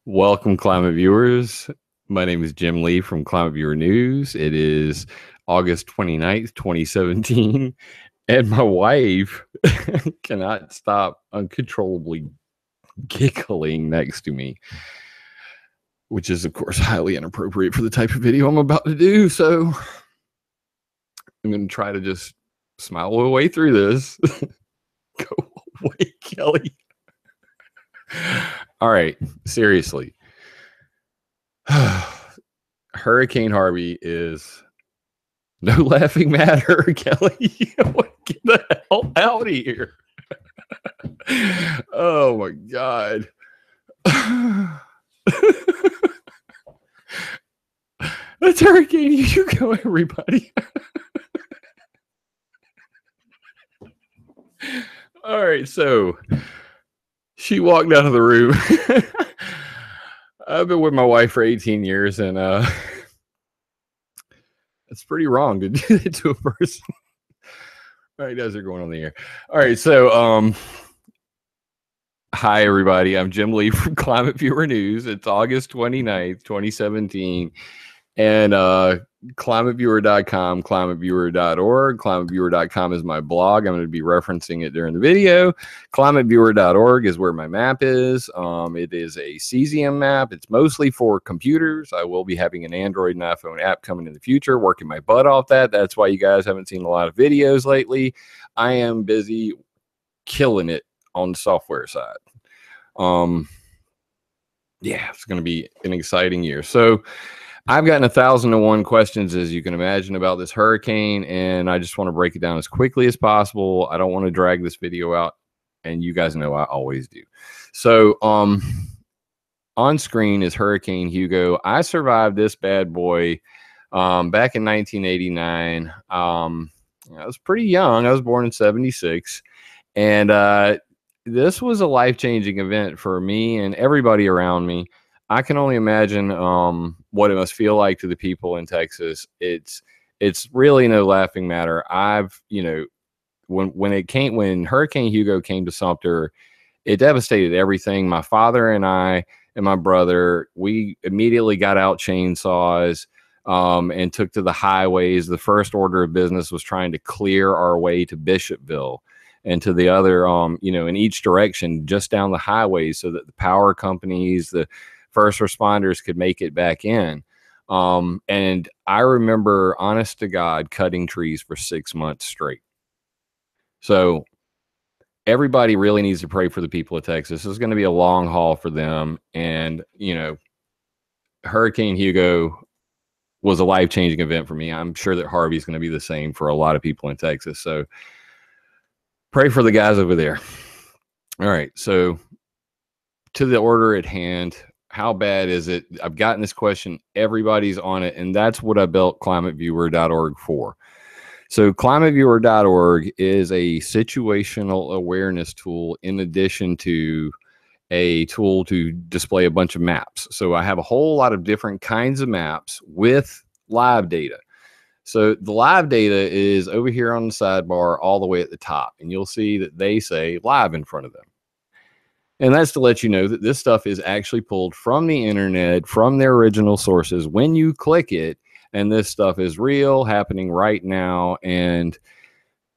Welcome, Climate Viewers. My name is Jim Lee from ClimateViewer News. It is August 29th, 2017, and my wife cannot stop uncontrollably giggling next to me, which is, of course, highly inappropriate for the type of video I'm about to do. So I'm going to try to just smile away through this. Go away, Kelly. All right, seriously. Hurricane Harvey is no laughing matter, Kelly. Get the hell out of here. Oh my God. That's Hurricane Hugo, everybody. All right, so she walked out of the room. I've been with my wife for 18 years, and it's pretty wrong to do that to a person. All right, guys are going on the air. All right, so hi, everybody. I'm Jim Lee from ClimateViewer News. It's August 29th, 2017. And ClimateViewer.com, ClimateViewer.org. ClimateViewer.com is my blog. I'm going to be referencing it during the video. ClimateViewer.org is where my map is. It is a cesium map. It's mostly for computers. I will be having an Android and iPhone app coming in the future, working my butt off that. That's why you guys haven't seen a lot of videos lately. I am busy killing it on the software side. Yeah, it's going to be an exciting year. So I've gotten 1,001 questions, as you can imagine, about this hurricane, and I just want to break it down as quickly as possible. I don't want to drag this video out, and you guys know I always do. So on screen is Hurricane Hugo. I survived this bad boy back in 1989. I was pretty young. I was born in 76, and this was a life-changing event for me and everybody around me. I can only imagine what it must feel like to the people in Texas. It's really no laughing matter. When Hurricane Hugo came to Sumter, it devastated everything. My father and I and my brother, we immediately got out chainsaws and took to the highways. The first order of business was trying to clear our way to Bishopville and to the other, in each direction, just down the highways, so that the power companies, the first responders could make it back in. And I remember, honest to God, cutting trees for 6 months straight. So everybody really needs to pray for the people of Texas. This is going to be a long haul for them. And, Hurricane Hugo was a life-changing event for me. I'm sure that Harvey is going to be the same for a lot of people in Texas. So pray for the guys over there. All right. So to the order at hand, how bad is it? I've gotten this question. Everybody's on it. And that's what I built ClimateViewer.org for. So ClimateViewer.org is a situational awareness tool in addition to a tool to display a bunch of maps. So I have a whole lot of different kinds of maps with live data. So the live data is over here on the sidebar all the way at the top. And you'll see that they say live in front of them. And that's to let you know that this stuff is actually pulled from the internet, from their original sources. When you click it, and this stuff is real, happening right now, and,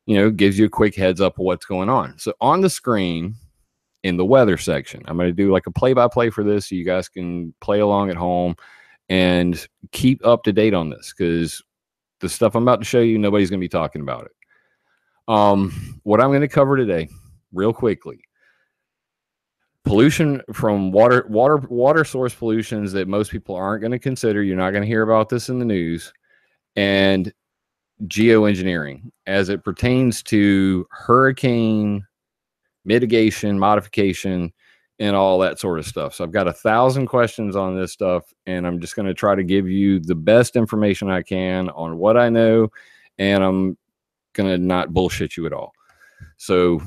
gives you a quick heads up of what's going on. So on the screen, in the weather section, I'm going to do like a play-by-play for this so you guys can play along at home and keep up to date on this, because the stuff I'm about to show you, nobody's going to be talking about it. What I'm going to cover today, real quickly: pollution from water source pollutions that most people aren't going to consider. You're not going to hear about this in the news. And geoengineering as it pertains to hurricane mitigation, modification, and all that sort of stuff. So I've got 1,000 questions on this stuff, and I'm just going to try to give you the best information I can on what I know, and I'm going to not bullshit you at all. So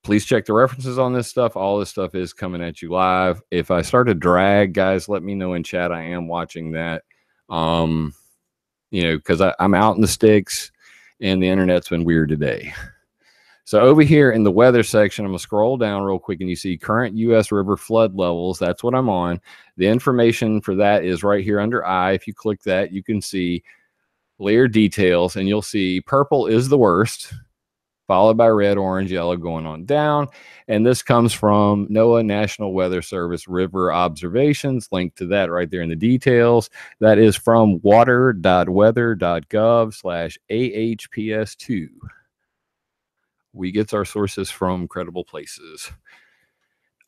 please check the references on this stuff. All this stuff is coming at you live. If I start to drag, guys, let me know in chat. I am watching that. Because I'm out in the sticks and the internet's been weird today. So over here in the weather section, I'm going to scroll down real quick and you see current U.S. river flood levels. That's what I'm on. The information for that is right here under I. If you click that, you can see layer details and you'll see purple is the worst, followed by red, orange, yellow going on down. And this comes from NOAA National Weather Service River Observations. Link to that right there in the details. That is from water.weather.gov/AHPS2. We get our sources from credible places.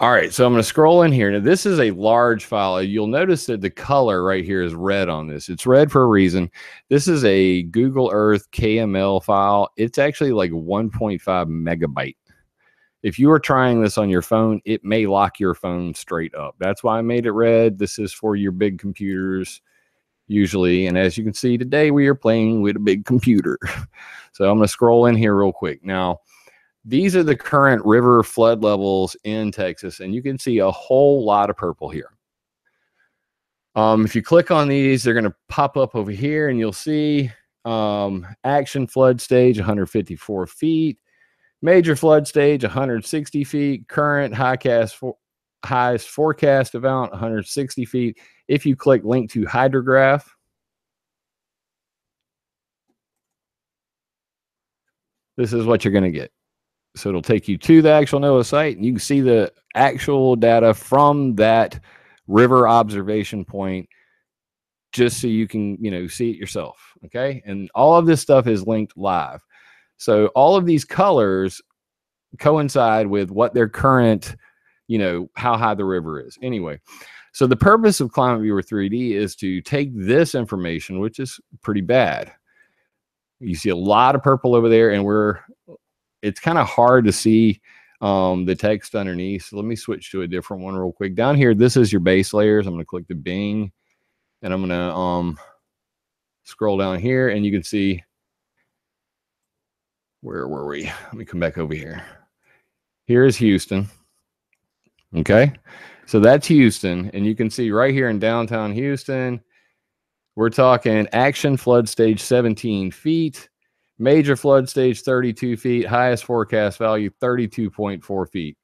All right, so I'm going to scroll in here. Now, this is a large file. You'll notice that the color right here is red on this. It's red for a reason. This is a Google Earth KML file. It's actually like 1.5 megabyte. If you are trying this on your phone, it may lock your phone straight up. That's why I made it red. This is for your big computers usually. And as you can see today, we are playing with a big computer. So I'm going to scroll in here real quick. Now, these are the current river flood levels in Texas, and you can see a whole lot of purple here. If you click on these, they're going to pop up over here, and you'll see action flood stage 154 feet, major flood stage 160 feet, current highest forecast amount 160 feet. If you click link to hydrograph, this is what you're going to get. So it'll take you to the actual NOAA site, and you can see the actual data from that river observation point, just so you can, see it yourself. Okay. And all of this stuff is linked live. So all of these colors coincide with what their current, how high the river is. Anyway, so the purpose of ClimateViewer 3D is to take this information, which is pretty bad. You see a lot of purple over there, and it's kind of hard to see the text underneath. So let me switch to a different one real quick. Down here, this is your base layers. I'm going to click the Bing, and I'm going to scroll down here, and you can see, where were we? Let me come back over here. Here is Houston. Okay, so that's Houston, and you can see right here in downtown Houston, we're talking action flood stage 17 feet. Major flood stage 32 feet, highest forecast value 32.4 feet.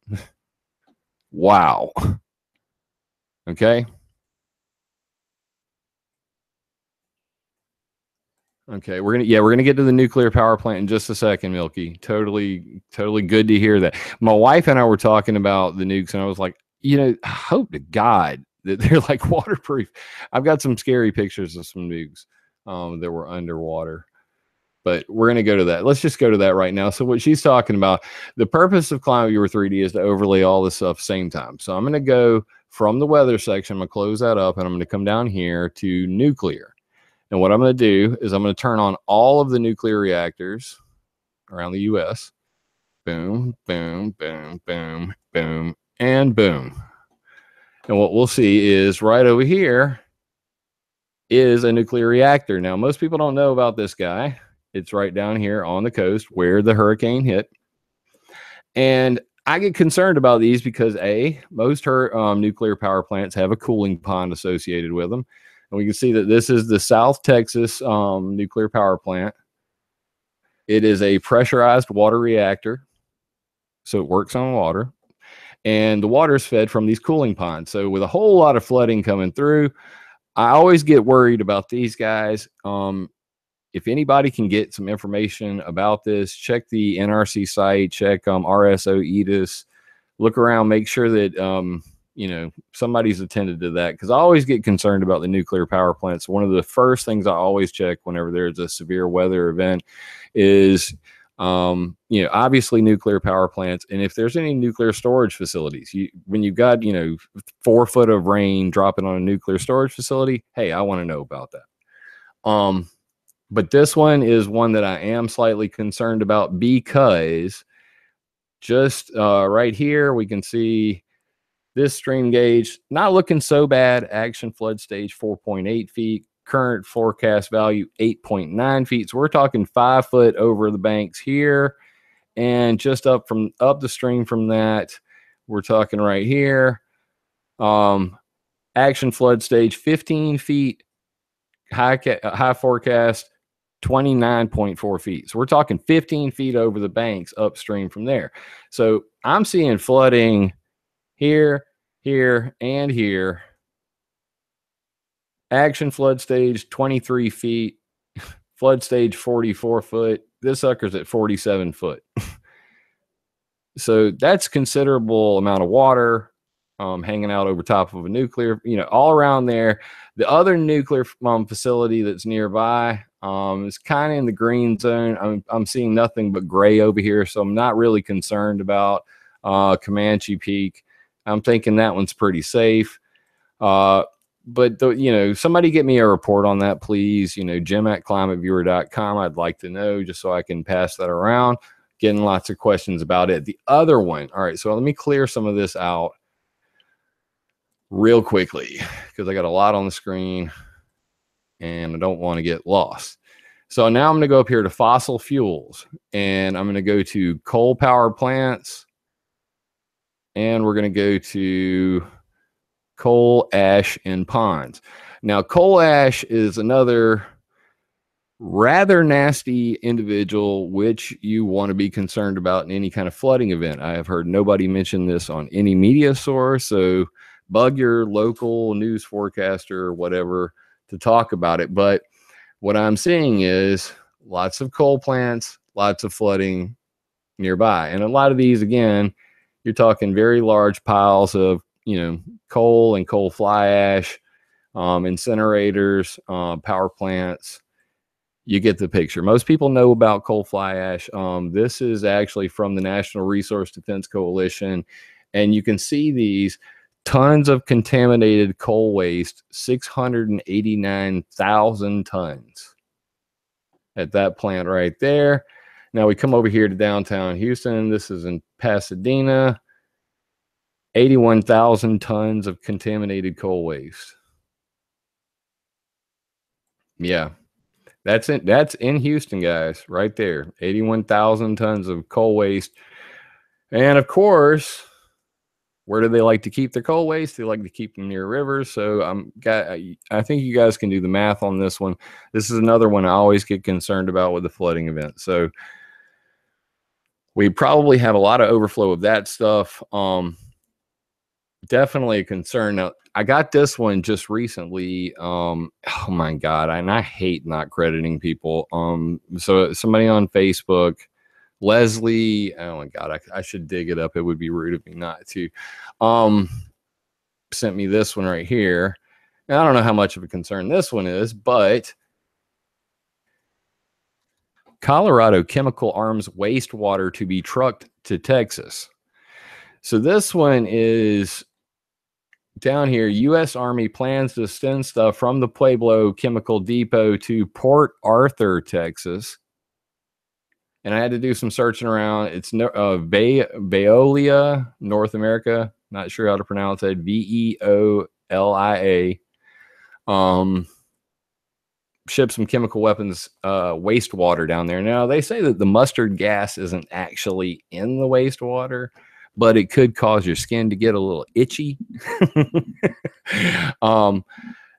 Wow. Okay. Okay, we're gonna get to the nuclear power plant in just a second, Milky. Totally good to hear that. My wife and I were talking about the nukes, and I was like, I hope to God that they're like waterproof. I've got some scary pictures of some nukes that were underwater. But we're going to go to that. Let's just go to that right now. So what she's talking about, the purpose of ClimateViewer 3D is to overlay all this stuff same time. So I'm going to go from the weather section. I'm going to close that up, and I'm going to come down here to nuclear. And what I'm going to do is I'm going to turn on all of the nuclear reactors around the U.S. Boom, boom, boom, boom, boom, and boom. And what we'll see is right over here is a nuclear reactor. Now, most people don't know about this guy. It's right down here on the coast where the hurricane hit. And I get concerned about these because most nuclear power plants have a cooling pond associated with them. And we can see that this is the South Texas nuclear power plant. It is a pressurized water reactor. So it works on water. And the water is fed from these cooling ponds. So with a whole lot of flooding coming through, I always get worried about these guys. If anybody can get some information about this, check the NRC site, check RSO EDIS, look around, make sure that, somebody's attended to that. Because I always get concerned about the nuclear power plants. One of the first things I always check whenever there's a severe weather event is, obviously nuclear power plants. And if there's any nuclear storage facilities, when you've got, 4 foot of rain dropping on a nuclear storage facility, hey, I want to know about that. But this one is one that I am slightly concerned about because just right here, we can see this stream gauge not looking so bad. Action flood stage 4.8 feet. Current forecast value 8.9 feet. So we're talking 5 foot over the banks here. And just up the stream from that, we're talking right here. Action flood stage 15 feet. High forecast 29.4 feet. So we're talking 15 feet over the banks upstream from there. So I'm seeing flooding here, here, and here. Action flood stage 23 feet, flood stage 44 foot. This sucker's at 47 foot. So that's considerable amount of water hanging out over top of a nuclear, all around there. The other nuclear facility that's nearby is kind of in the green zone. I'm seeing nothing but gray over here, so I'm not really concerned about Comanche Peak. I'm thinking that one's pretty safe. But somebody get me a report on that, please. Jim@climateviewer.com. I'd like to know, just so I can pass that around. Getting lots of questions about it. The other one. All right, so let me clear some of this out real quickly because I got a lot on the screen and I don't want to get lost. So now I'm going to go up here to fossil fuels, and I'm going to go to coal power plants, and we're going to go to coal ash and ponds. Now, coal ash is another rather nasty individual which you want to be concerned about in any kind of flooding event. I have heard nobody mention this on any media source, so bug your local news forecaster or whatever to talk about it. But what I'm seeing is lots of coal plants, lots of flooding nearby, and a lot of these, again, you're talking very large piles of coal and coal fly ash, incinerators, power plants. You get the picture. Most people know about coal fly ash. This is actually from the National Resource Defense Coalition, and you can see these tons of contaminated coal waste, 689,000 tons at that plant right there. Now we come over here to downtown Houston. This is in Pasadena. 81,000 tons of contaminated coal waste. Yeah. That's in Houston, guys, right there. 81,000 tons of coal waste. And of course, where do they like to keep their coal waste? They like to keep them near rivers. So I think you guys can do the math on this one. This is another one I always get concerned about with the flooding event. So we probably have a lot of overflow of that stuff. Definitely a concern. Now, I got this one just recently. Oh my God. And I hate not crediting people. So somebody on Facebook, Leslie, oh my God, I should dig it up. It would be rude of me not to. Sent me this one right here. Now, I don't know how much of a concern this one is, but Colorado chemical arms wastewater to be trucked to Texas. So this one is down here. U.S. Army plans to send stuff from the Pueblo Chemical Depot to Port Arthur, Texas. And I had to do some searching around. It's Veolia, North America. Not sure how to pronounce it. Veolia. Ship some chemical weapons wastewater down there. Now, they say that the mustard gas isn't actually in the wastewater, but it could cause your skin to get a little itchy.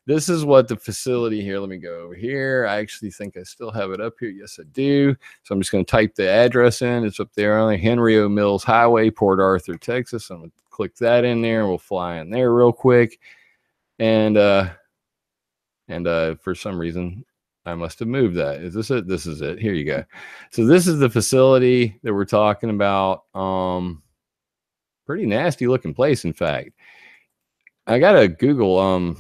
This is what the facility here. Let me go over here. I actually think I still have it up here. Yes, I do. So I'm just going to type the address in. It's up there on the Henry O. Mills Highway, Port Arthur, Texas. I'm going to click that in there. We'll fly in there real quick. And for some reason, I must have moved that. Is this it? This is it. Here you go. So this is the facility that we're talking about. Pretty nasty looking place, in fact. I got a Google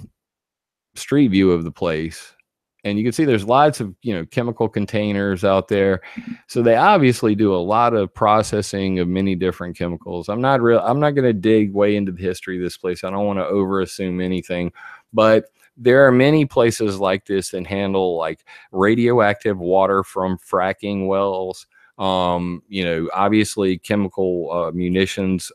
street view of the place, and you can see there's lots of chemical containers out there. So they obviously do a lot of processing of many different chemicals. I'm not going to dig way into the history of this place. I don't want to over assume anything, but there are many places like this that handle like radioactive water from fracking wells. Obviously chemical munitions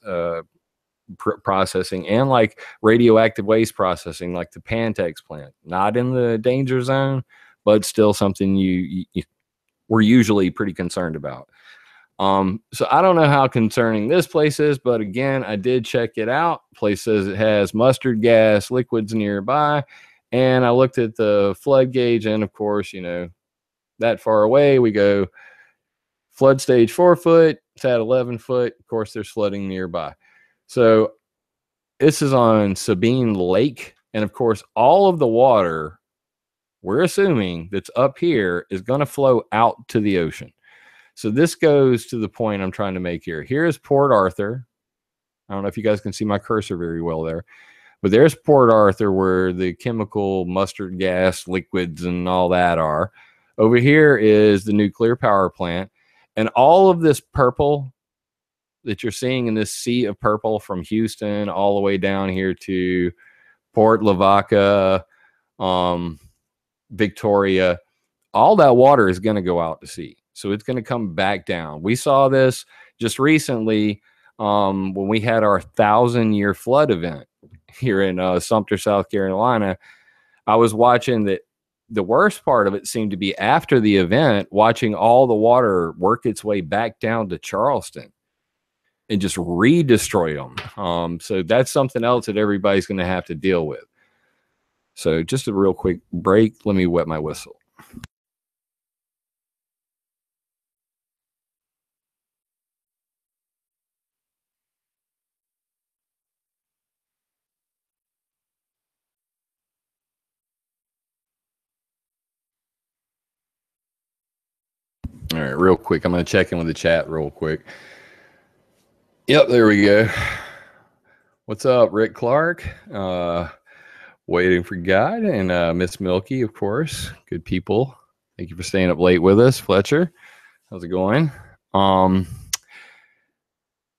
processing, and like radioactive waste processing, like the Pantex plant. Not in the danger zone, but still something we're usually pretty concerned about. So I don't know how concerning this place is, but again, I did check it out. Place says it has mustard gas liquids nearby, and I looked at the flood gauge, and of course, that far away, we go flood stage 4 foot, it's at 11 foot. Of course, there's flooding nearby. So this is on Sabine Lake. And of course, all of the water, we're assuming that's up here, is going to flow out to the ocean. So this goes to the point I'm trying to make here. Here is Port Arthur. I don't know if you guys can see my cursor very well there, but there's Port Arthur where the chemical mustard gas liquids and all that are. Over here is the nuclear power plant. And all of this purple that you're seeing in this sea of purple from Houston all the way down here to Port Lavaca, Victoria, all that water is going to go out to sea. So it's going to come back down. We saw this just recently when we had our 1,000-year flood event here in Sumter, South Carolina. I was watching that. The worst part of it seemed to be after the event, watching all the water work its way back down to Charleston and just re-destroy them. So that's something else that everybody's going to have to deal with. So just a real quick break. Let me wet my whistle. All right, real quick. I'm going to check in with the chat real quick. Yep, there we go. What's up, Rick Clark? Waiting for God, and Miss Milky, of course. Good people. Thank you for staying up late with us, Fletcher. How's it going?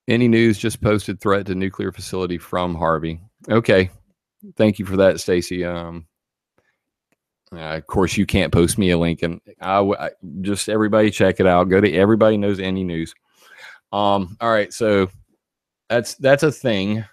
Any news? Just posted threat to nuclear facility from Harvey. Okay, thank you for that, Stacy. Of course, you can't post me a link, and I just everybody check it out. Go to Everybody Knows Any News. All right, so that's a thing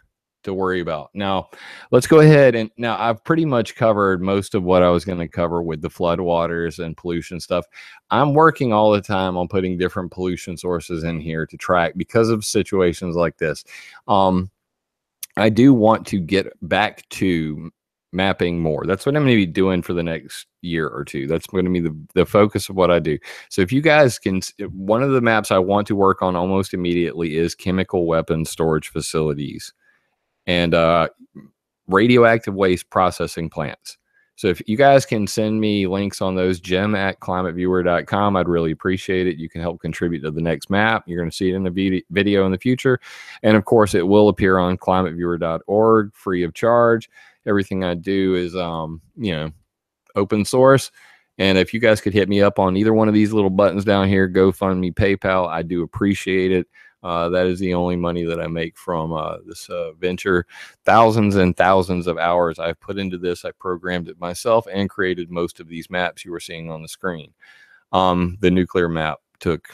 to worry about. Now, let's go ahead and now I've pretty much covered most of what I was going to cover with the floodwaters and pollution stuff. I'm working all the time on putting different pollution sources in here to track because of situations like this. I do want to get back to mapping more. That's what I'm going to be doing for the next year or two. That's going to be the focus of what I do. So if you guys can, one of the maps I want to work on almost immediately is chemical weapons storage facilities and radioactive waste processing plants. So if you guys can send me links on those, gem@climateviewer.com, I'd really appreciate it. You can help contribute to the next map. You're going to see it in the video in the future. And of course, it will appear on climateviewer.org free of charge. Everything I do is, open source. And if you guys could hit me up on either one of these little buttons down here, GoFundMe, PayPal, I do appreciate it. That is the only money that I make from this venture. Thousands and thousands of hours I've put into this. I programmed it myself and created most of these maps you were seeing on the screen. The nuclear map took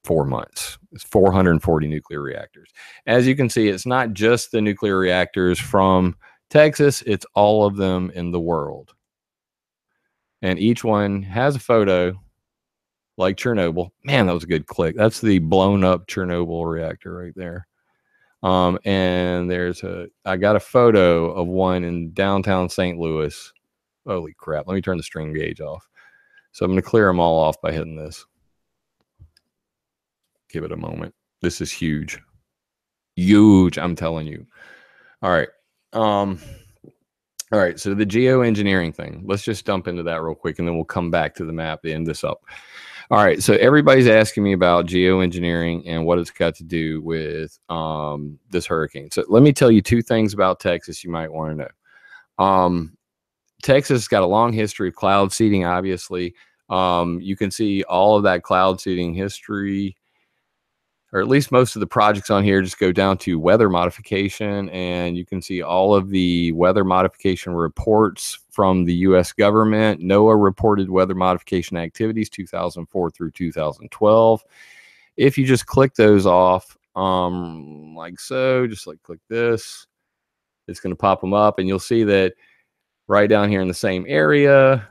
4 months. It's 440 nuclear reactors. As you can see, it's not just the nuclear reactors from Texas, it's all of them in the world. And each one has a photo like Chernobyl. Man, that was a good click. That's the blown up Chernobyl reactor right there. And I got a photo of one in downtown St. Louis. Holy crap. Let me turn the string gauge off. So I'm going to clear them all off by hitting this. Give it a moment. This is huge. Huge, I'm telling you. All right. All right, so the geoengineering thing, let's just dump into that real quick, and then we'll come back to the map to end this up. All right, so everybody's asking me about geoengineering and what it's got to do with this hurricane. So let me tell you two things about Texas you might want to know. Texas has got a long history of cloud seeding, obviously. You can see all of that cloud seeding history, or at least most of the projects on here just go down to weather modification, and you can see all of the weather modification reports from the U.S. government. NOAA reported weather modification activities 2004 through 2012. If you just click those off, like so, just like click this, it's going to pop them up, and you'll see that right down here in the same area,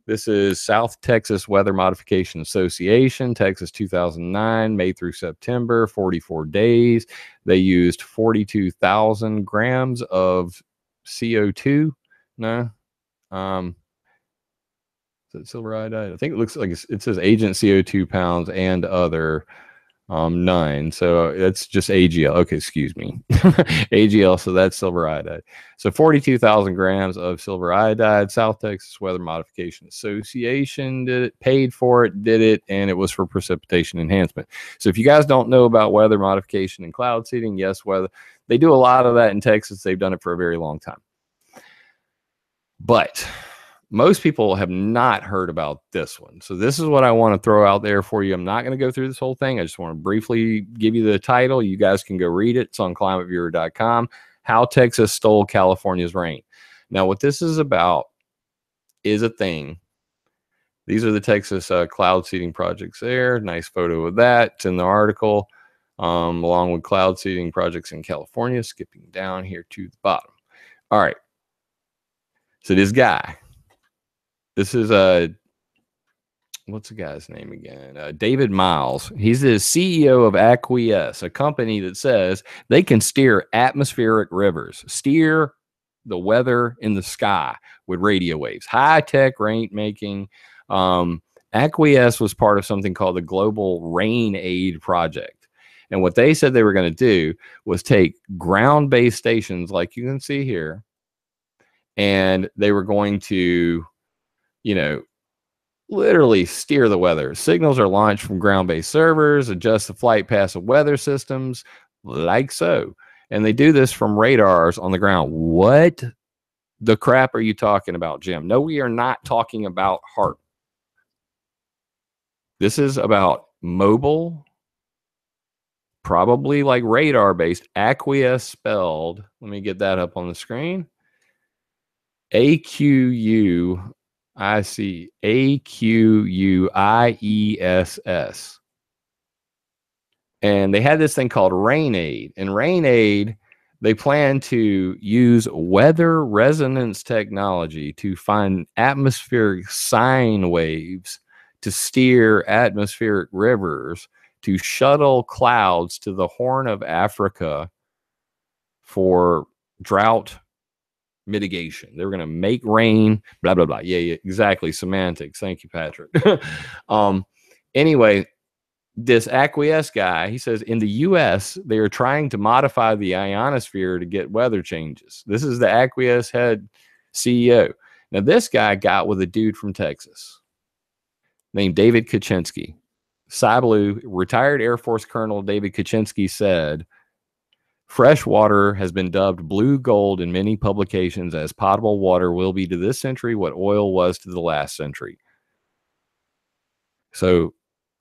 this is South Texas Weather Modification Association, Texas 2009, May through September, 44 days. They used 42,000 grams of CO2. No. Is it silver iodide? I think it looks like it says agent CO2 pounds and other. None. So it's just AGL. Okay, excuse me. AGL. So that's silver iodide. So 42,000 grams of silver iodide. South Texas Weather Modification Association did it, paid for it, did it, and it was for precipitation enhancement. So if you guys don't know about weather modification and cloud seeding, yes, weather, they do a lot of that in Texas. They've done it for a very long time. But most people have not heard about this one. So this is what I want to throw out there for you. I'm not going to go through this whole thing. I just want to briefly give you the title. You guys can go read it. It's on ClimateViewer.com. How Texas Stole California's Rain. Now, what this is about is a thing. These are the Texas cloud seeding projects there. Nice photo of that. It's in the article, along with cloud seeding projects in California. Skipping down here to the bottom. All right. So this guy. This is what's the guy's name again? David Miles. He's the CEO of Acquiesce, a company that says they can steer atmospheric rivers, steer the weather in the sky with radio waves, high-tech rain making. Acquiesce was part of something called the Global Rain Aid Project. And what they said they were going to do was take ground-based stations like you can see here, and they were going to, you know, literally steer the weather. Signals are launched from ground-based servers, adjust the flight paths of weather systems, like so. And they do this from radars on the ground. What the crap are you talking about, Jim? No, we are not talking about HAARP. This is about mobile, probably like radar-based, Acquiesce spelled. Let me get that up on the screen. AQUIESS. And they had this thing called Rain Aid. And Rain Aid, they plan to use weather resonance technology to find atmospheric sine waves to steer atmospheric rivers to shuttle clouds to the Horn of Africa for drought mitigation. They were going to make rain, blah, blah, blah. Yeah, exactly. Semantics. Thank you, Patrick. Anyway, this Acquiesce guy, he says in the US, they are trying to modify the ionosphere to get weather changes. This is the Acquiesce head CEO. Now, this guy got with a dude from Texas named David Kaczynski. Blue, retired Air Force Colonel David Kaczynski said, fresh water has been dubbed blue gold in many publications, as potable water will be to this century what oil was to the last century. So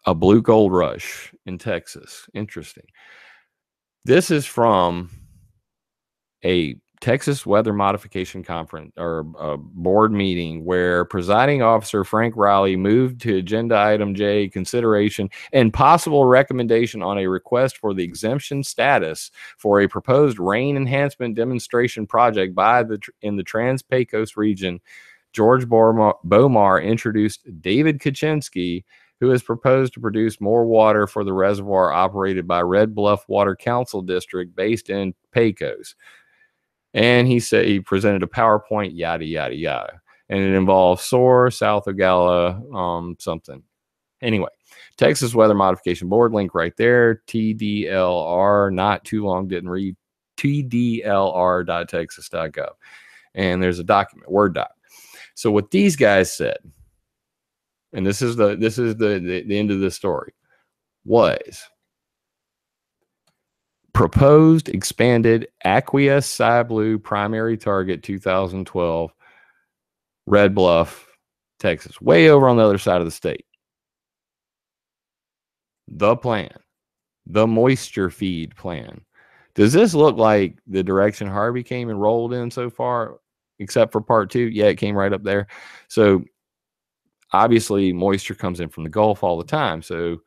a blue gold rush in Texas. Interesting. This is from a Texas Weather Modification Conference or board meeting where presiding officer Frank Riley moved to agenda item J, consideration and possible recommendation on a request for the exemption status for a proposed rain enhancement demonstration project in the Trans-Pecos region. George Bomar introduced David Kaczynski, who has proposed to produce more water for the reservoir operated by Red Bluff Water Council District based in Pecos. And he said he presented a PowerPoint, yada, yada, yada. And it involves SOAR, South Ogalla, something. Anyway, Texas Weather Modification Board, link right there. TDLR, not too long, didn't read. TDLR.texas.gov. And there's a document, Word doc. So what these guys said, and this is the end of the story, was proposed expanded Acquiesce Blue primary target 2012 Red Bluff, Texas, way over on the other side of the state. The plan, the moisture feed plan. Does this look like the direction Harvey came and rolled in so far, except for part 2? Yeah, it came right up there. So obviously moisture comes in from the Gulf all the time. So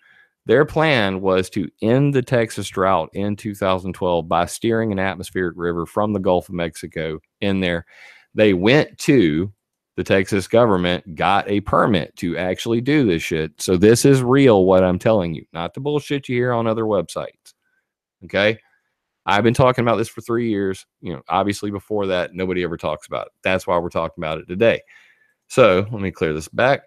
their plan was to end the Texas drought in 2012 by steering an atmospheric river from the Gulf of Mexico in there. They went to the Texas government, got a permit to actually do this shit. So this is real, what I'm telling you, not the bullshit you hear on other websites. Okay? I've been talking about this for 3 years. You know, obviously before that, nobody ever talks about it. That's why we're talking about it today. So let me clear this back.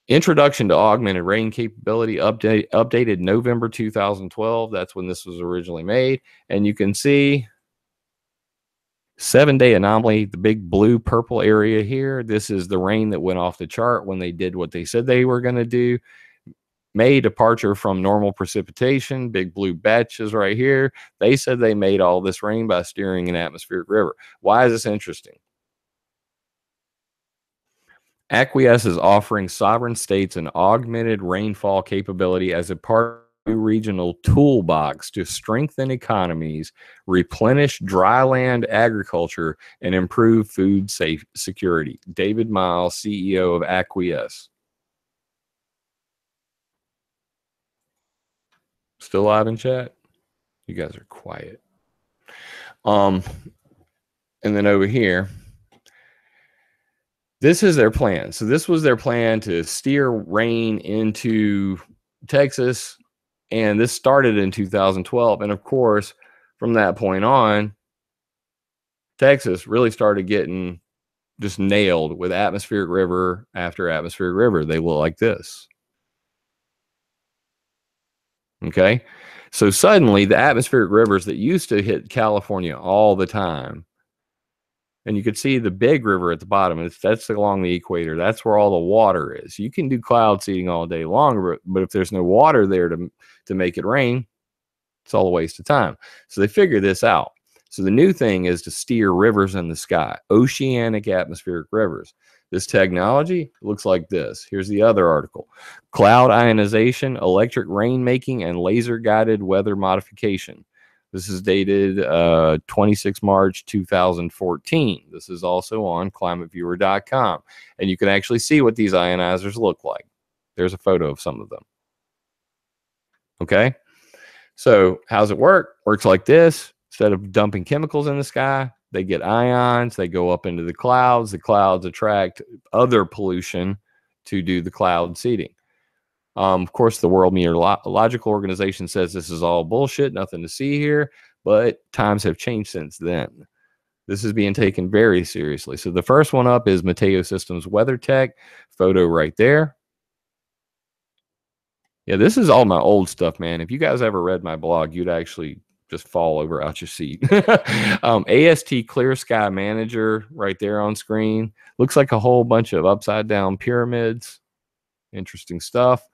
Introduction to augmented rain capability updated November 2012. That's when this was originally made. And you can see 7-day anomaly, the big blue purple area here. This is the rain that went off the chart when they did what they said they were going to do. May departure from normal precipitation, big blue batches right here. They said they made all this rain by steering an atmospheric river. Why is this interesting? Acquiesce is offering sovereign states an augmented rainfall capability as a part of a regional toolbox to strengthen economies, replenish dry land agriculture, and improve food security. David Miles, CEO of Acquiesce. Still live in chat? You guys are quiet. And then over here, this is their plan. So this was their plan to steer rain into Texas, and this started in 2012. And of course, from that point on, Texas really started getting just nailed with atmospheric river after atmospheric river. They look like this. Okay. So suddenly the atmospheric rivers that used to hit California all the time, and you could see the big river at the bottom. That's along the equator. That's where all the water is. You can do cloud seeding all day long, but if there's no water there to make it rain, it's all a waste of time. So they figured this out. So the new thing is to steer rivers in the sky, oceanic atmospheric rivers. This technology looks like this. Here's the other article. Cloud ionization, electric rainmaking, and laser-guided weather modification. This is dated 26 March 2014. This is also on ClimateViewer.com. And you can actually see what these ionizers look like. There's a photo of some of them. Okay? So how's it work? Works like this. Instead of dumping chemicals in the sky, they get ions. They go up into the clouds. The clouds attract other pollution to do the cloud seeding. Of course, the World Meteorological Organization says this is all bullshit, nothing to see here, but times have changed since then. This is being taken very seriously. So the first one up is Meteo Systems Weather Tech, photo right there. Yeah, this is all my old stuff, man. If you guys ever read my blog, you'd actually just fall over out your seat. AST Clear Sky Manager right there on screen. Looks like a whole bunch of upside down pyramids. Interesting stuff.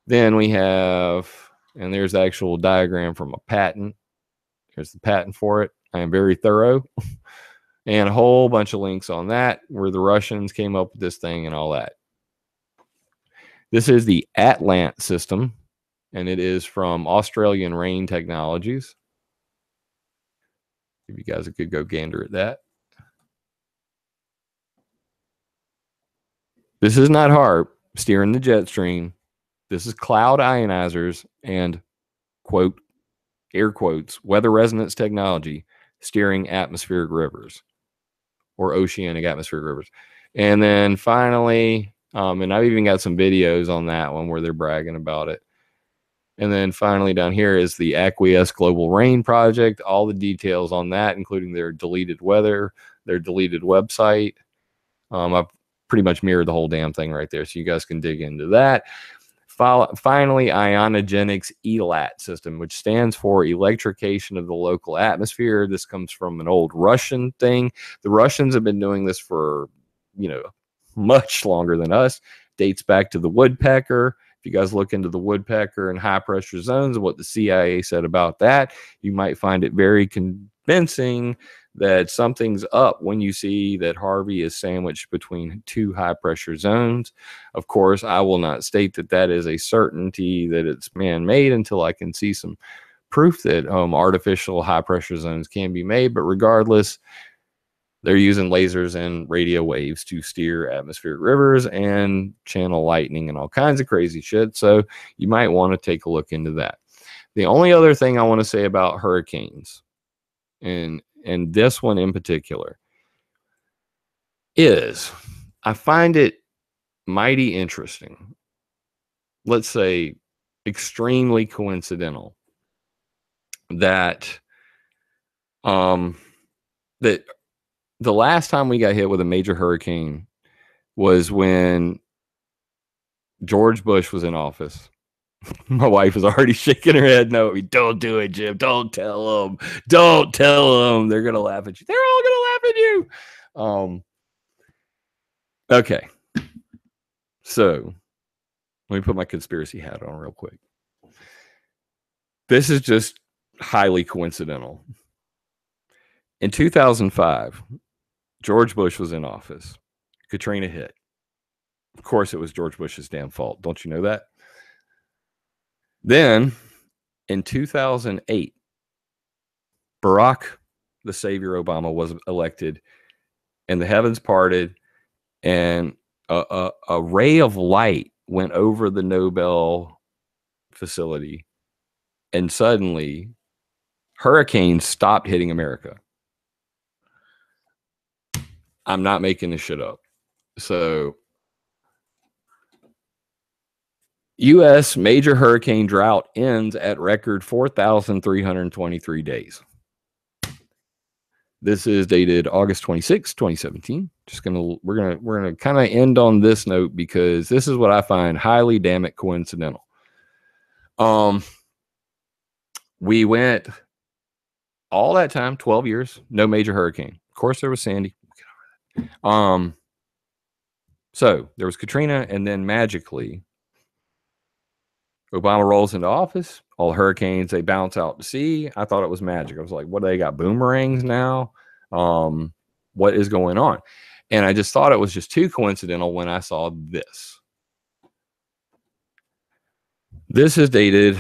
Then we have, and there's the actual diagram from a patent. Here's the patent for it. I am very thorough. And a whole bunch of links on that, where the Russians came up with this thing and all that. This is the Atlant system, and it is from Australian Rain Technologies. Give you guys a good go gander at that. This is not HAARP steering the jet stream. This is cloud ionizers and, quote, air quotes, weather resonance technology steering atmospheric rivers or oceanic atmospheric rivers. And then finally, and I've even got some videos on that one where they're bragging about it. And then finally down here is the Acquiesce Global Rain Project. All the details on that, including their deleted weather, their deleted website. I've pretty much mirrored the whole damn thing right there, so you guys can dig into that. Finally, Ionogenics ELAT system, which stands for Electrication of the Local Atmosphere. This comes from an old Russian thing. The Russians have been doing this for, much longer than us. Dates back to the woodpecker. If you guys look into the woodpecker and high pressure zones and what the CIA said about that, you might find it very convincing that something's up when you see that Harvey is sandwiched between two high pressure zones. Of course, I will not state that that is a certainty that it's man-made until I can see some proof that artificial high pressure zones can be made. But regardless, they're using lasers and radio waves to steer atmospheric rivers and channel lightning and all kinds of crazy shit. So you might want to take a look into that. The only other thing I want to say about hurricanes, and this one in particular, is I find it mighty interesting. Let's say extremely coincidental that that the last time we got hit with a major hurricane was when George Bush was in office. My wife was already shaking her head. No, don't do it, Jim. Don't tell them. Don't tell them. They're going to laugh at you. They're all going to laugh at you. Okay. So let me put my conspiracy hat on real quick. This is just highly coincidental. In 2005, George Bush was in office. Katrina hit. Of course, it was George Bush's damn fault. Don't you know that? Then, in 2008, Barack, the Savior Obama, was elected, and the heavens parted, and a ray of light went over the Nobel facility, and suddenly hurricanes stopped hitting America. I'm not making this shit up. So, U.S. major hurricane drought ends at record 4,323 days. This is dated August 26, 2017. We're gonna kind of end on this note because this is what I find highly damn it coincidental. We went all that time, 12 years, no major hurricane. Of course, there was Sandy. So there was Katrina, and then magically, Obama rolls into office. All the hurricanes, they bounce out to sea. I thought it was magic. I was like, what, they got boomerangs now? What is going on? And I just thought it was just too coincidental when I saw this. This is dated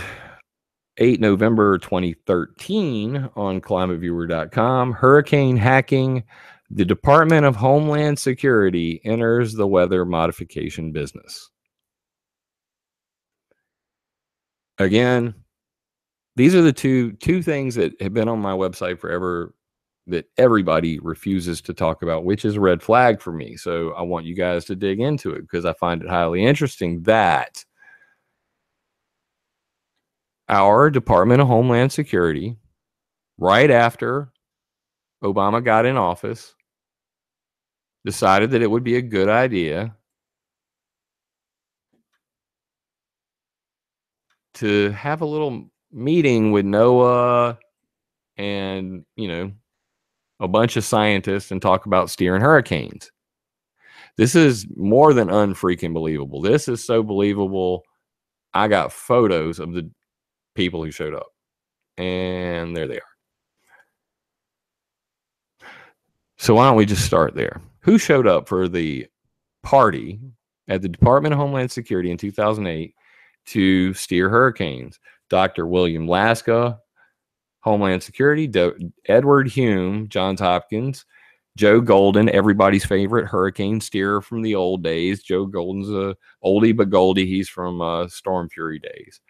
8 November 2013 on ClimateViewer.com. Hurricane hacking. The Department of Homeland Security enters the weather modification business. Again, these are the two things that have been on my website forever that everybody refuses to talk about, which is a red flag for me. So I want you guys to dig into it because I find it highly interesting that our Department of Homeland Security, right after Obama got in office, decided that it would be a good idea to have a little meeting with NOAA and, a bunch of scientists and talk about steering hurricanes. This is more than unfreaking believable. This is so believable. I got photos of the people who showed up, and there they are. So why don't we just start there? Who showed up for the party at the Department of Homeland Security in 2008 to steer hurricanes? Dr. William Laska, Homeland Security, Edward Hume, Johns Hopkins, Joe Golden, everybody's favorite hurricane steerer from the old days. Joe Golden's a oldie but goldie. He's from Storm Fury days.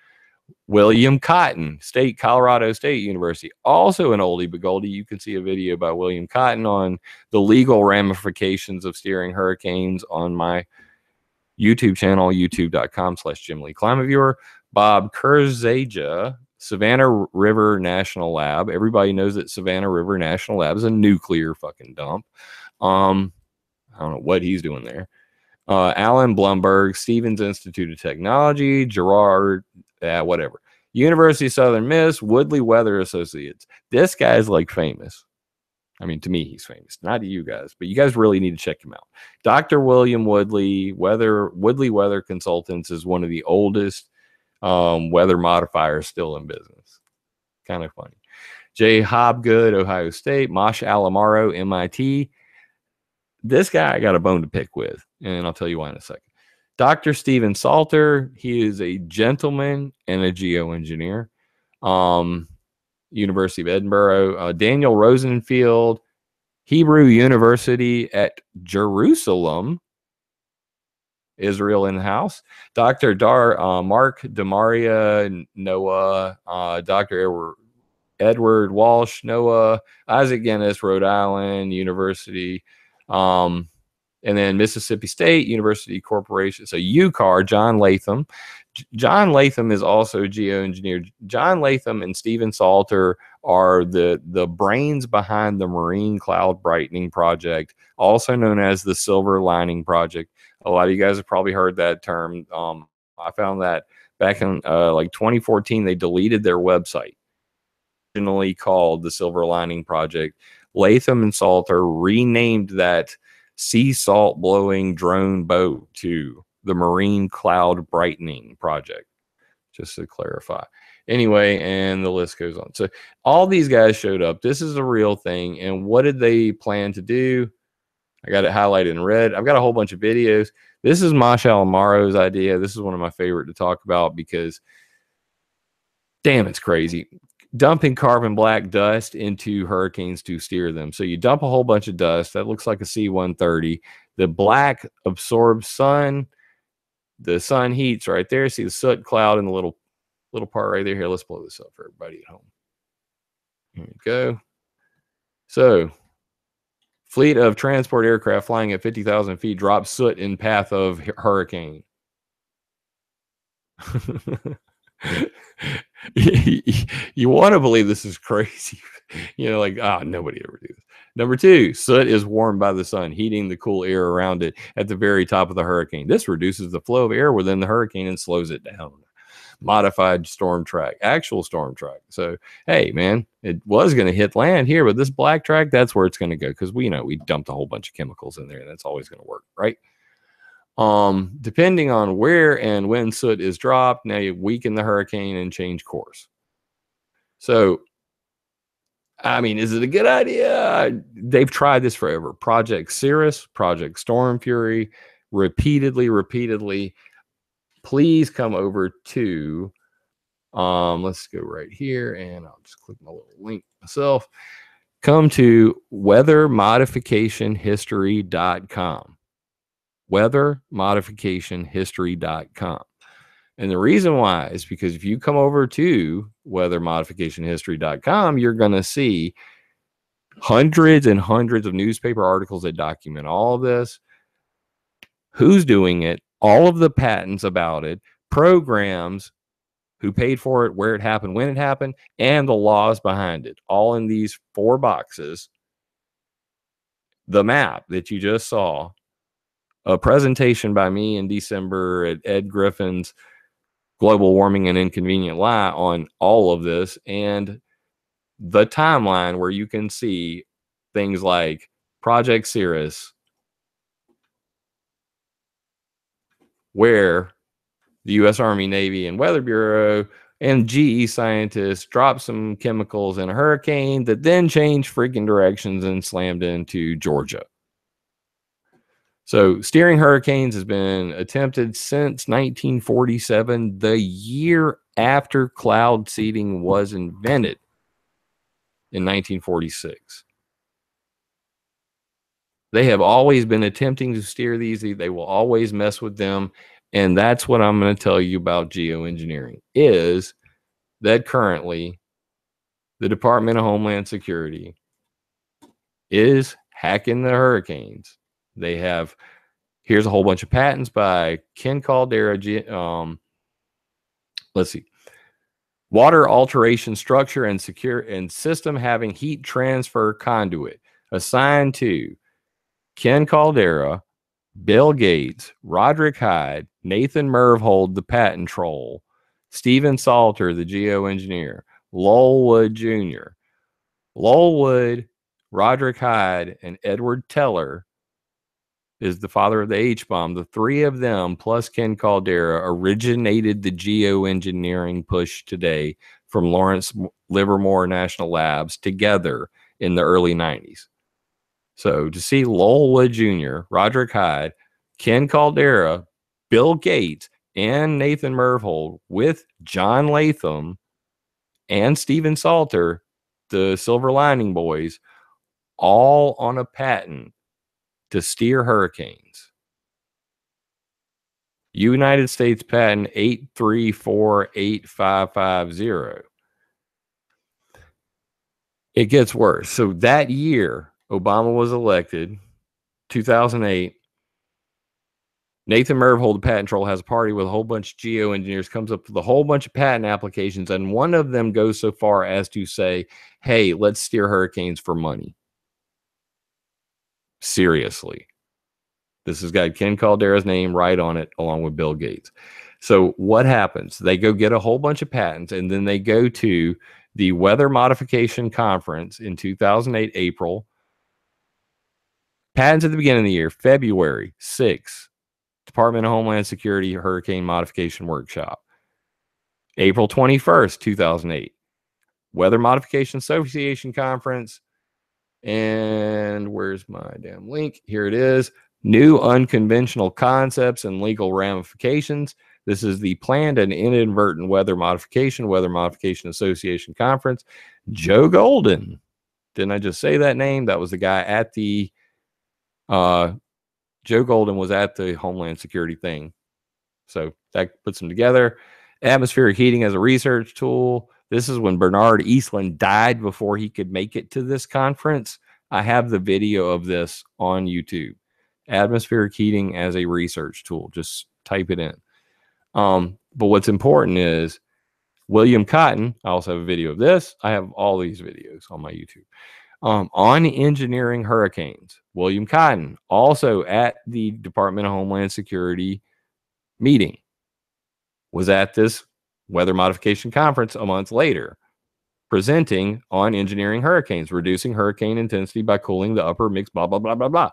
William Cotton, Colorado State University, also an oldie but goldie. You can see a video by William Cotton on the legal ramifications of steering hurricanes on my YouTube channel, youtube.com/Jim Lee ClimateViewer. Bob Kurzaja, Savannah River National Lab. Everybody knows that Savannah River National Lab is a nuclear fucking dump. I don't know what he's doing there. Alan Blumberg, Stevens Institute of Technology, Gerard, whatever. University of Southern Miss, Woodley Weather Associates. This guy's like famous. I mean, to me, he's famous. Not to you guys, but you guys really need to check him out. Dr. William Woodley, Woodley Weather Consultants is one of the oldest weather modifiers still in business. Kind of funny. Jay Hobgood, Ohio State. Mosh Alamaro, MIT. This guy I got a bone to pick with, and I'll tell you why in a second. Dr. Stephen Salter, he is a gentleman and a geoengineer. University of Edinburgh. Daniel Rosenfield, Hebrew University at Jerusalem, Israel in the house. Dr. Mark Demaria, NOAA. Dr. Edward Walsh, NOAA. Isaac Guinness, Rhode Island University. And then Mississippi State University Corporation. So UCAR, John Latham. John Latham is also geoengineered. John Latham and Stephen Salter are the brains behind the Marine Cloud Brightening Project, also known as the Silver Lining Project. A lot of you guys have probably heard that term. I found that back in like 2014, they deleted their website, originally called the Silver Lining Project. Latham and Salter renamed that sea salt blowing drone boat to the Marine Cloud Brightening Project, just to clarify. Anyway, and the list goes on. So all these guys showed up. This is a real thing. And what did they plan to do? I got it highlighted in red. I've got a whole bunch of videos. This is Mashal Amaro's idea. This is one of my favorite to talk about because, damn, it's crazy. Dumping carbon black dust into hurricanes to steer them. So you dump a whole bunch of dust. That looks like a C-130. The black absorbs sun. The sun heats right there. See the soot cloud in the little part right there. Here, let's blow this up for everybody at home. Here we go. So, fleet of transport aircraft flying at 50,000 feet drops soot in path of hurricane. You want to believe this is crazy. You know, like, nobody ever do this. Number two, soot is warmed by the sun, heating the cool air around it at the very top of the hurricane. This reduces the flow of air within the hurricane and slows it down. Modified storm track, actual storm track. So, hey, man, it was going to hit land here, but this black track, that's where it's going to go because we dumped a whole bunch of chemicals in there, and that's always going to work, right? Depending on where and when soot is dropped, now you weaken the hurricane and change course. So, I mean, is it a good idea? They've tried this forever. Project Cirrus, Project Storm Fury, repeatedly. Please come over to, let's go right here, and I'll just click my little link myself. Come to weathermodificationhistory.com. weathermodificationhistory.com. And the reason why is because if you come over to weathermodificationhistory.com, you're going to see hundreds and hundreds of newspaper articles that document all of this, who's doing it, all of the patents about it, programs, who paid for it, where it happened, when it happened, and the laws behind it, all in these 4 boxes. The map that you just saw, a presentation by me in December at Ed Griffin's Global Warming and Inconvenient Lie on all of this, and the timeline where you can see things like Project Cirrus, where the U.S. Army, Navy, and Weather Bureau and GE scientists dropped some chemicals in a hurricane that then changed freaking directions and slammed into Georgia. So steering hurricanes has been attempted since 1947, the year after cloud seeding was invented in 1946. They have always been attempting to steer these. They will always mess with them. And that's what I'm going to tell you about geoengineering, is that currently the Department of Homeland Security is hacking the hurricanes. They have, here's a whole bunch of patents by Ken Caldera. Let's see. Water alteration structure and secure and system having heat transfer conduit assigned to Ken Caldera, Bill Gates, Roderick Hyde, Nathan Mervhold, the patent troll, Stephen Salter, the geoengineer, Lowell Wood Jr. Lowell Wood, Roderick Hyde, and Edward Teller is the father of the H-bomb. The 3 of them, plus Ken Caldera, originated the geoengineering push today from Lawrence Livermore National Labs together in the early 90s. So to see Lowell Wood Jr., Roderick Hyde, Ken Caldera, Bill Gates, and Nathan Mervhold with John Latham and Stephen Salter, the Silver Lining Boys, all on a patent to steer hurricanes. United States patent 8348550. It gets worse. So that year, Obama was elected, 2008. Nathan Myhrvold, the patent troll, has a party with a whole bunch of geoengineers, comes up with a whole bunch of patent applications, and one of them goes so far as to say, hey, let's steer hurricanes for money. Seriously. This has got Ken Caldera's name right on it, along with Bill Gates. So what happens? They go get a whole bunch of patents, and then they go to the Weather Modification Conference in 2008, April. Patents at the beginning of the year, February 6th, Department of Homeland Security Hurricane Modification Workshop. April 21st, 2008, Weather Modification Association Conference. And where's my damn link? Here it is. New unconventional concepts and legal ramifications. This is the Planned and Inadvertent Weather Modification Association Conference. Joe Golden. Didn't I just say that name? That was the guy at the Joe Golden was at the Homeland Security thing. So that puts them together. Atmospheric heating as a research tool. This is when Bernard Eastland died before he could make it to this conference. I have the video of this on YouTube. Atmospheric heating as a research tool. Just type it in. But what's important is William Cotton. I also have a video of this. I have all these videos on my YouTube. On engineering hurricanes. William Cotton, also at the Department of Homeland Security meeting, was at this weather modification conference a month later, presenting on engineering hurricanes, reducing hurricane intensity by cooling the upper mix, blah, blah, blah, blah, blah.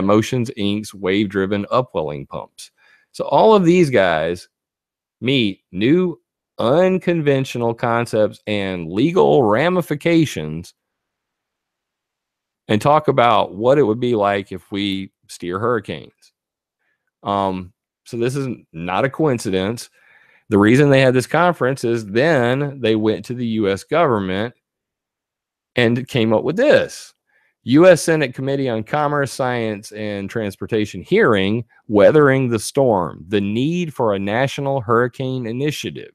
Motions, inks, wave-driven upwelling pumps. So all of these guys meet new unconventional concepts and legal ramifications and talk about what it would be like if we steer hurricanes. So this is not a coincidence. The reason they had this conference is then they went to the U.S. government and came up with this. U.S. Senate Committee on Commerce, Science, and Transportation hearing, Weathering the Storm, the need for a national hurricane initiative,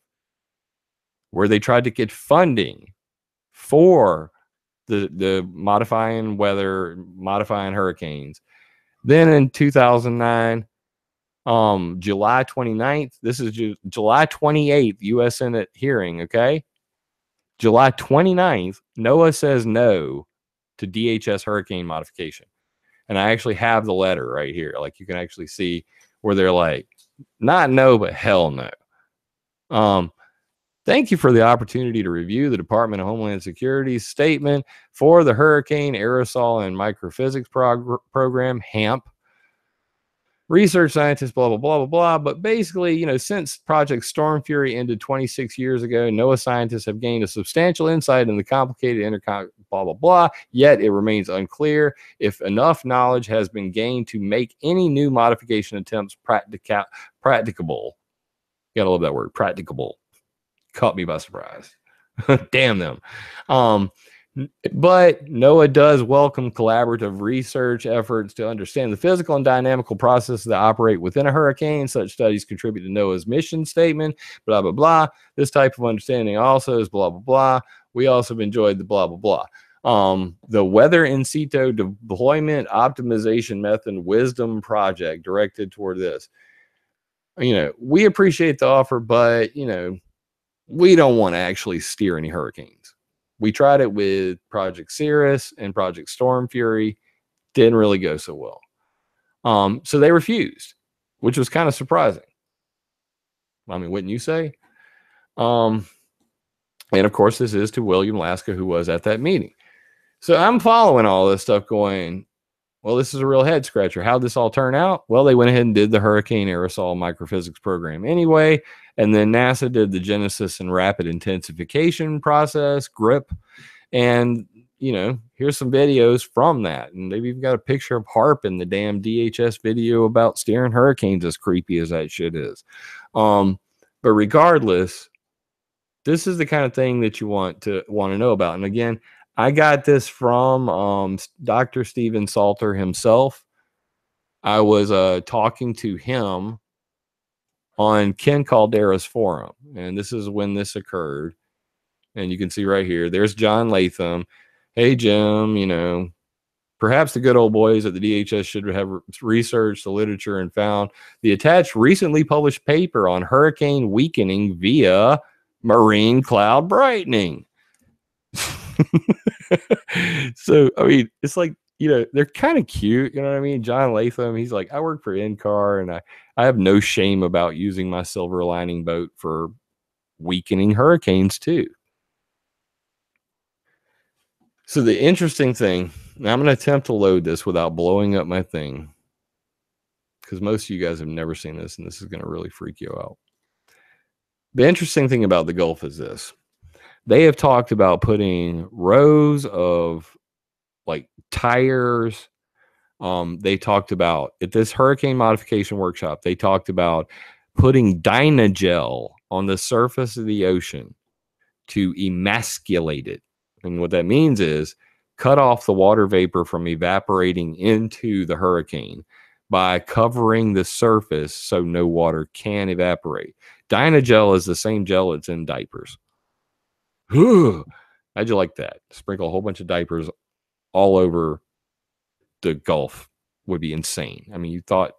where they tried to get funding for the modifying hurricanes. Then in 2009, July 29th, this is July 28th, U.S. Senate hearing, okay? July 29th, NOAA says no to DHS hurricane modification. And I actually have the letter right here. Like, you can actually see where they're like, not no, but hell no. Thank you for the opportunity to review the Department of Homeland Security's statement for the Hurricane Aerosol and Microphysics Program, HAARP. Research scientists, blah, blah, blah, blah, blah. But basically, since Project Storm Fury ended 26 years ago, NOAA scientists have gained a substantial insight in the complicated blah, blah, blah. Yet it remains unclear if enough knowledge has been gained to make any new modification attempts practicable. You gotta love that word, practicable. Caught me by surprise. Damn them. But NOAA does welcome collaborative research efforts to understand the physical and dynamical processes that operate within a hurricane. Such studies contribute to NOAA's mission statement, blah, blah, blah. This type of understanding also is blah, blah, blah. We also have enjoyed the blah, blah, blah. The Weather in Situ Deployment Optimization Method Wisdom Project directed toward this. We appreciate the offer, but, we don't want to actually steer any hurricanes. We tried it with Project Cirrus and Project Storm Fury. Didn't really go so well. So they refused, which was kind of surprising. I mean, wouldn't you say? And of course, this is to William Laska, who was at that meeting. So I'm following all this stuff going, well, this is a real head scratcher. How'd this all turn out? Well, they went ahead and did the Hurricane Aerosol Microphysics Program anyway. And then NASA did the Genesis and Rapid Intensification Process, GRIP. And, here's some videos from that. And they've even got a picture of HAARP in the damn DHS video about steering hurricanes, as creepy as that shit is. But regardless, this is the kind of thing that you want to know about. And again, I got this from Dr. Steven Salter himself. I was talking to him on Ken Caldera's forum, and this is when this occurred. And you can see right here, there's John Latham. Hey, Jim, Perhaps the good old boys at the DHS should have researched the literature and found the attached recently published paper on hurricane weakening via marine cloud brightening. So, I mean, it's like, you know, they're kind of cute. You know what I mean? John Latham, he's like, I work for NCAR and I have no shame about using my silver lining boat for weakening hurricanes too. So the interesting thing, now I'm going to attempt to load this without blowing up my thing, because most of you guys have never seen this, and this is going to really freak you out. The interesting thing about the Gulf is this. They have talked about putting rows of like tires. They talked about, at this hurricane modification workshop, they talked about putting Dynagel on the surface of the ocean to emasculate it. And what that means is cut off the water vapor from evaporating into the hurricane by covering the surface so no water can evaporate. Dynagel is the same gel that's in diapers. How'd you like that? Sprinkle a whole bunch of diapers all over the Gulf would be insane. I mean, you thought,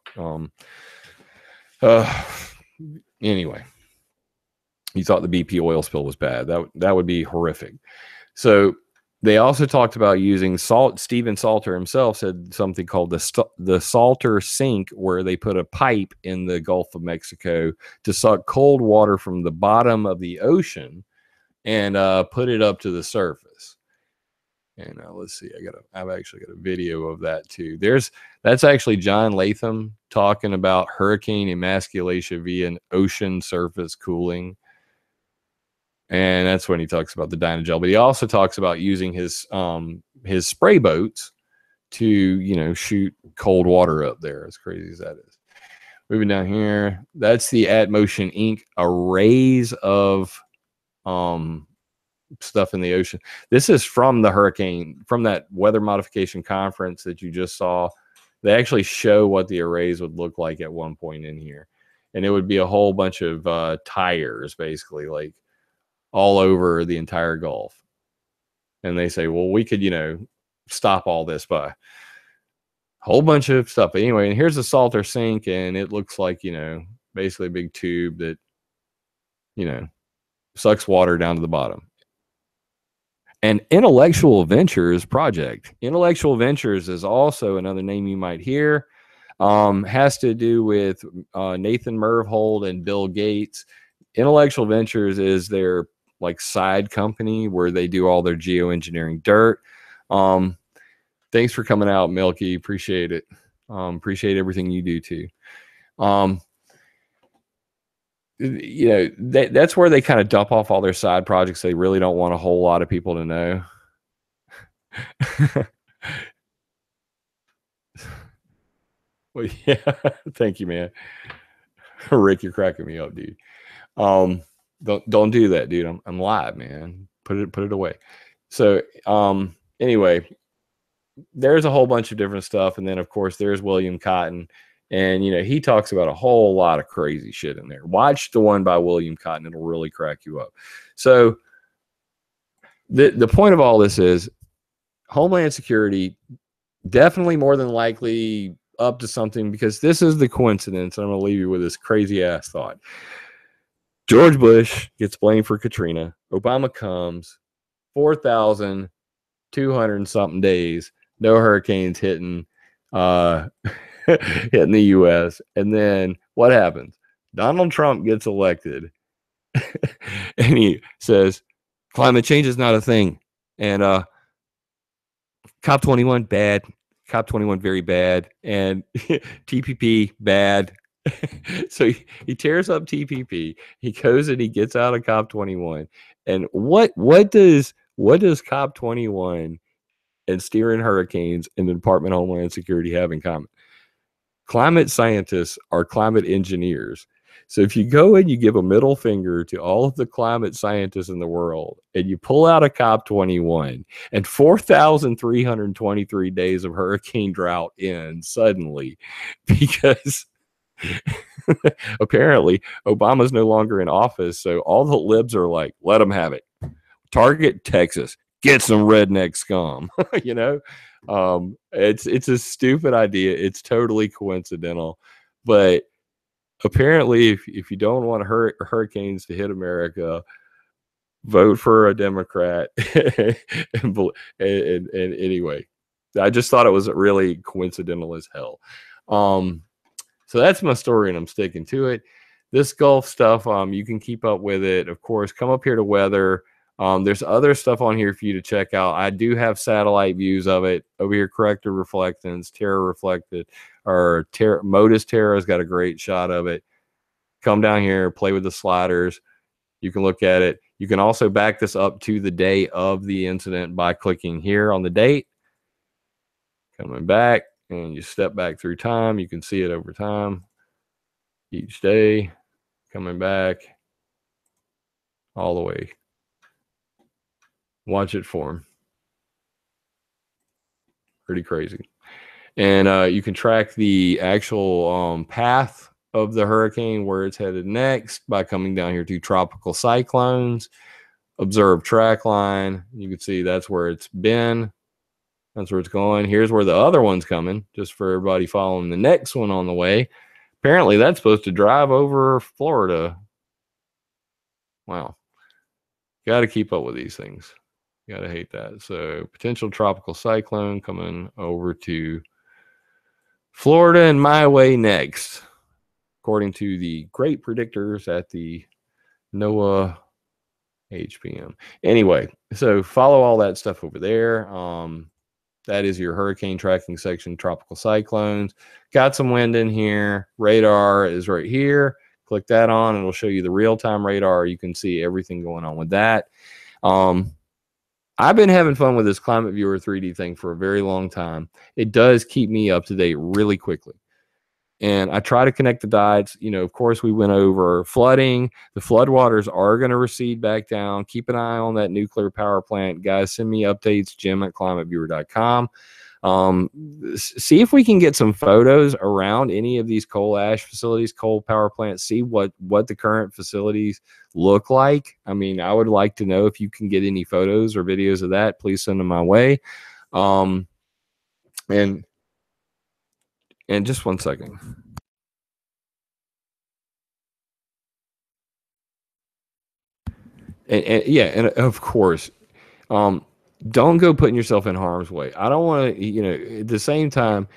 anyway, you thought the BP oil spill was bad. That would be horrific. So they also talked about using salt. Stephen Salter himself said something called the Salter sink, where they put a pipe in the Gulf of Mexico to suck cold water from the bottom of the ocean and put it up to the surface. And let's see, I've actually got a video of that too. That's actually John Latham talking about hurricane emasculation via an ocean surface cooling. And that's when he talks about the Dynagel. But he also talks about using his spray boats to, you know, shoot cold water up there. As crazy as that is. Moving down here, that's the Atmotion Inc. arrays of stuff in the ocean. This is from the hurricane, from that weather modification conference that you just saw. They actually show what the arrays would look like at one point in here. And it would be a whole bunch of tires, basically, like all over the entire Gulf. And they say, well, we could, you know, stop all this by a whole bunch of stuff. But anyway, and here's the Salter sink, and it looks like, you know, basically a big tube that, you know, sucks water down to the bottom. And Intellectual Ventures project. Intellectual Ventures is also another name you might hear. Has to do with Nathan Myhrvold and Bill Gates. Intellectual Ventures is their like side company where they do all their geoengineering dirt. Thanks for coming out, Milky. Appreciate it. Appreciate everything you do too. You know, that's where they kind of dump off all their side projects they really don't want a whole lot of people to know. Well, yeah, thank you, man. Rick, you're cracking me up, dude. Don't do that, dude. I'm live, man. Put it away. So anyway, there's a whole bunch of different stuff, and then of course there's William Cotton, and you know, he talks about a whole lot of crazy shit in there. Watch the one by William Cotton; it'll really crack you up. So the point of all this is Homeland Security definitely more than likely up to something, because this is the coincidence. I'm going to leave you with this crazy ass thought. George Bush gets blamed for Katrina. Obama comes, 4,200 and something days, no hurricanes hitting hitting the U.S. And then what happens? Donald Trump gets elected, and he says climate change is not a thing. And COP21 bad. COP21 very bad, and TPP bad. So he tears up TPP. He goes and he gets out of COP21. And what does COP21 and steering hurricanes and the Department of Homeland Security have in common? Climate scientists are climate engineers. So if you go and you give a middle finger to all of the climate scientists in the world, and you pull out a COP21, and 4,323 days of hurricane drought end suddenly because apparently Obama's no longer in office, so all the libs are like, let them have it. Target Texas. get some redneck scum. You know, it's a stupid idea. It's totally coincidental, but apparently, if you don't want hurricanes to hit America, vote for a Democrat. And anyway, I just thought it was really coincidental as hell. So that's my story, and I'm sticking to it. This Gulf stuff, you can keep up with it. Of course, come up here to weather. There's other stuff on here for you to check out. I do have satellite views of it over here. Corrective reflectance, Terra reflected, or Modus Terra's got a great shot of it. Come down here, play with the sliders. You can look at it. You can also back this up to the day of the incident by clicking here on the date. Coming back, and you step back through time. You can see it over time. Each day, coming back all the way. Watch it form. Pretty crazy. And you can track the actual path of the hurricane, where it's headed next, by coming down here to tropical cyclones. Observe track line. You can see that's where it's been. That's where it's going. Here's where the other one's coming, just for everybody following the next one on the way. Apparently, that's supposed to drive over Florida. Wow. Got to keep up with these things. Got to hate that. So, potential tropical cyclone coming over to Florida and my way next, according to the great predictors at the NOAA HPM. Anyway, so follow all that stuff over there. That is your hurricane tracking section, tropical cyclones. Got some wind in here. Radar is right here. Click that on, and it'll show you the real-time radar. You can see everything going on with that. I've been having fun with this ClimateViewer 3D thing for a very long time. It does keep me up to date really quickly. And I try to connect the dots. You know, of course, we went over flooding. The floodwaters are going to recede back down. Keep an eye on that nuclear power plant. Guys, send me updates, jim@climateviewer.com. See if we can get some photos around any of these coal ash facilities, coal power plants, see what the current facilities look like. I mean, I would like to know if you can get any photos or videos of that. Please send them my way. And just one second. And of course, don't go putting yourself in harm's way. I don't want to, you know, at the same time,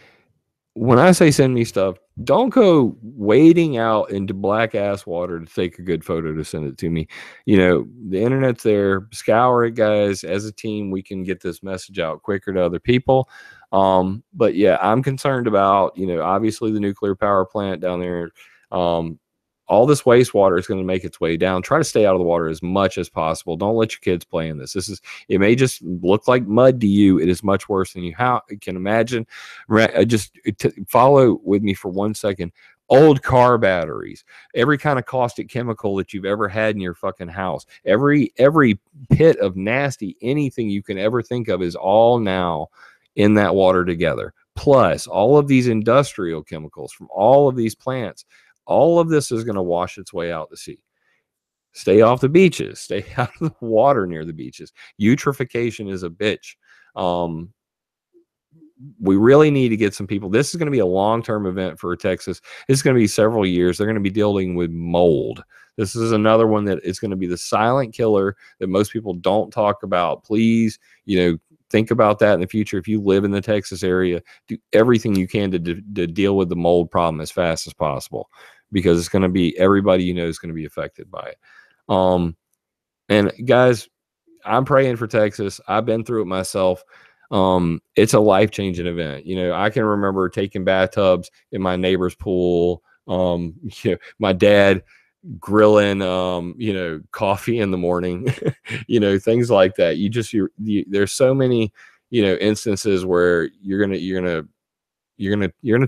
when I say send me stuff, don't go wading out into black ass water to take a good photo to send it to me. You know, the internet's there. Scour it, guys. As a team, we can get this message out quicker to other people. But yeah, I'm concerned about, you know, obviously the nuclear power plant down there. All this wastewater is going to make its way down. Try to stay out of the water as much as possible. Don't let your kids play in this. It may just look like mud to you. It is much worse than you can imagine. Just follow with me for 1 second. Old car batteries, every kind of caustic chemical that you've ever had in your fucking house, every pit of nasty anything you can ever think of is all now in that water together. Plus all of these industrial chemicals from all of these plants. All of this is going to wash its way out to sea. Stay off the beaches. Stay out of the water near the beaches. Eutrophication is a bitch. We really need to get some people. This is going to be a long-term event for Texas. It's going to be several years. They're going to be dealing with mold. This is another one that is going to be the silent killer that most people don't talk about. Please, you know, think about that in the future. If you live in the Texas area, do everything you can to deal with the mold problem as fast as possible, because it's going to be, everybody you know is going to be affected by it. And guys, I'm praying for Texas. I've been through it myself. It's a life-changing event. You know, I can remember taking bathtubs in my neighbor's pool. You know, my dad grilling, you know, coffee in the morning, you know, things like that. There's so many, you know, instances where you're gonna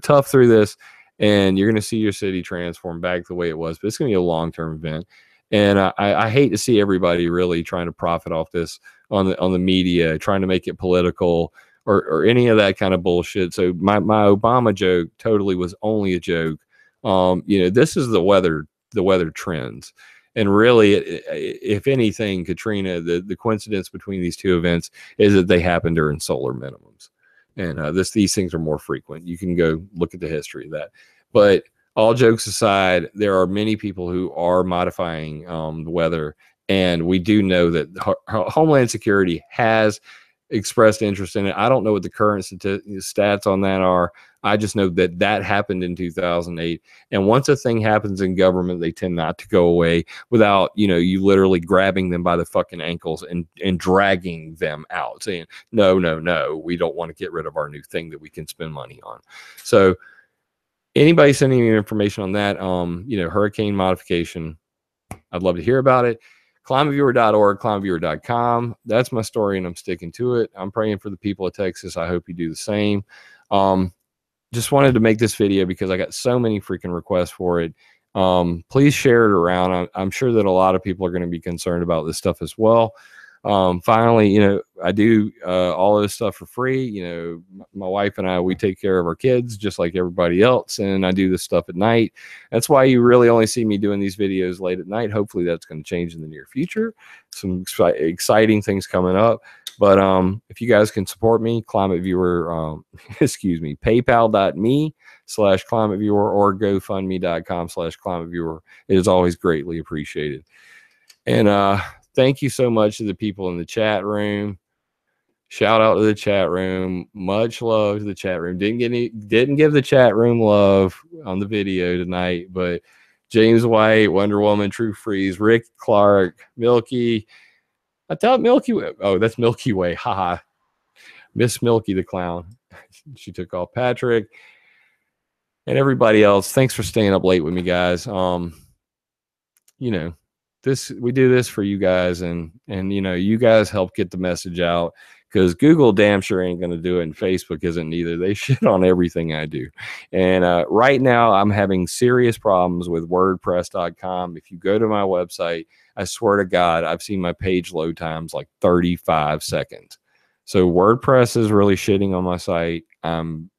tough through this, and you're gonna see your city transform back the way it was. But it's gonna be a long-term event, and I hate to see everybody really trying to profit off this on the media, trying to make it political or any of that kind of bullshit. So my Obama joke totally was only a joke. You know, this is the weather trends. And really, if anything, Katrina, the coincidence between these two events is that they happened during solar minimums. And these things are more frequent. You can go look at the history of that. But all jokes aside, there are many people who are modifying the weather. And we do know that Homeland Security has expressed interest in it. I don't know what the current stats on that are. I just know that that happened in 2008. And once a thing happens in government, they tend not to go away without, you literally grabbing them by the fucking ankles and dragging them out, saying, no, no, no, we don't want to get rid of our new thing that we can spend money on. So anybody sending me information on that, hurricane modification, I'd love to hear about it. ClimateViewer.org, ClimateViewer.com. That's my story, and I'm sticking to it. I'm praying for the people of Texas. I hope you do the same. Just wanted to make this video because I got so many freaking requests for it. Please share it around. I'm sure that a lot of people are going to be concerned about this stuff as well. Finally, I do all of this stuff for free. My wife and I, we take care of our kids just like everybody else, and I do this stuff at night. That's why you really only see me doing these videos late at night. Hopefully that's going to change in the near future. Some exciting things coming up. But if you guys can support me, ClimateViewer, paypal.me/ClimateViewer or GoFundMe.com/ClimateViewer. It is always greatly appreciated. And thank you so much to the people in the chat room. Shout out to the chat room. Much love to the chat room. Didn't give the chat room love on the video tonight, but James White, Wonder Woman, True Freeze, Rick Clark, Milky. I thought Milky Way. Oh, that's Milky Way. Haha. Miss Milky the clown. She took off. Patrick and everybody else. Thanks for staying up late with me, guys. We do this for you guys, and you guys help get the message out, because Google damn sure ain't gonna do it, and Facebook isn't either. They shit on everything I do. And right now I'm having serious problems with WordPress.com. If you go to my website, I swear to God, I've seen my page load times like 35 seconds. So WordPress is really shitting on my site. I'm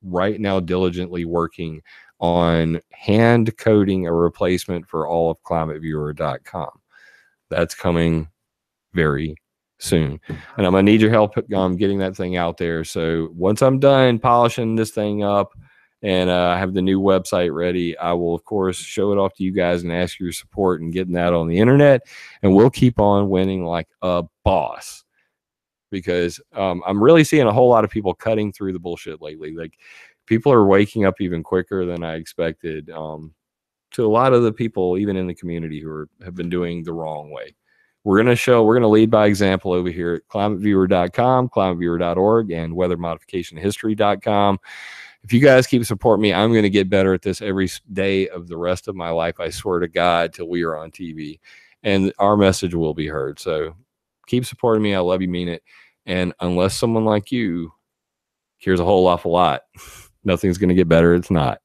right now diligently working on hand coding a replacement for all of ClimateViewer.com. That's coming very soon, and I'm gonna need your help getting that thing out there. So once I'm done polishing this thing up and I have the new website ready, I will of course show it off to you guys and ask your support in getting that on the internet, and we'll keep on winning like a boss, because I'm really seeing a whole lot of people cutting through the bullshit lately. Like, people are waking up even quicker than I expected, to a lot of the people even in the community who have been doing the wrong way. We're going to lead by example over here at ClimateViewer.com, ClimateViewer.org, and WeatherModificationHistory.com. If you guys keep supporting me, I'm going to get better at this every day of the rest of my life. I swear to God, till we are on TV, and our message will be heard. So keep supporting me. I love you, mean it. And unless someone like you cares a whole awful lot, nothing's going to get better. It's not.